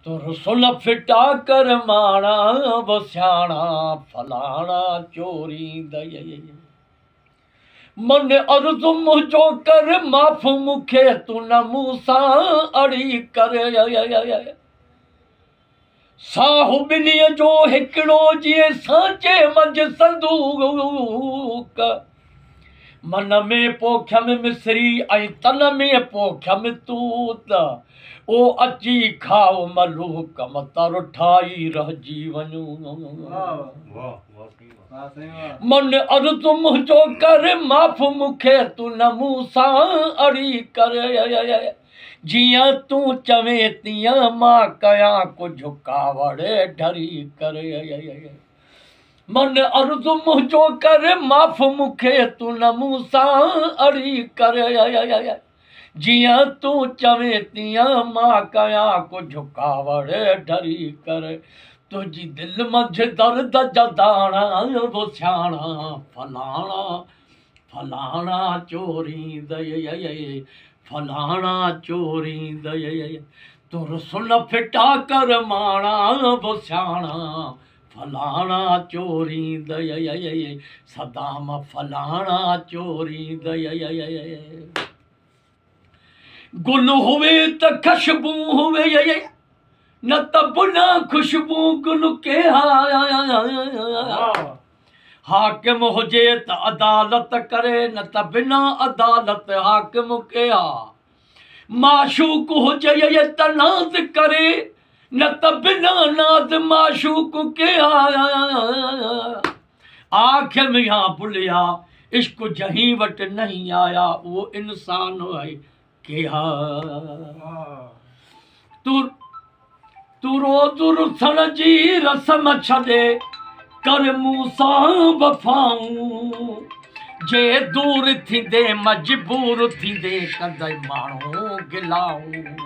तो रसुल फिटा कर माना बस्याणा फलाना चोरी दये मन अर्ज़ मुझो कर माफ़ मुखे तू न मूसा अड़ी कर साहु बिनीअ जो हिकिड़ो जीअं सांचे मंझि संदूक मन में पोखियमि मिस्री ऐं तन में पोखियमि तूत ओ अची खाओ मलूक मतर ठाही रहिजी वञूं मन अर्ज़ मुंहिंजो कर माफ़ मुखे तू न मूंसां अड़ी कर जियां तूं चवें तीअं मां कयां कुझु कावड़ ढरी कर मन अर्ज़ मुंहिंजो कर माफ़ मुखे तू न मूंसां अड़ी कर जियां तूं चवें तीअं मां कयां कुझु कावड़ ढरी कर तुझी दिल मंझि दर्द जा दाणा बुछाणा फलाणा फलाणा चोरी दये फलाणा चोरी दये तुर सुन फिटा कर माणा बुछाणा फलाणा चोरी दये सदाम फलाणा चोरी दये गुल हुए त खुशबू हुए न त बुना खुशबू गुल के हाकिम हुजे त अदालत करे न त बिना अदालत हाकिम के माशूक हुजे त नाज़ करे न त बिना नाज़ माशूक के आँख में या बुलिया इश्क जहीं वट नहीं आया वो इंसान है के तू रोज़ रुसण जी रस्म छॾे कर मूंसां वफ़ाऊं जे दूर थींदे मजबूर थींदे कंदे माण्हू गिलाऊं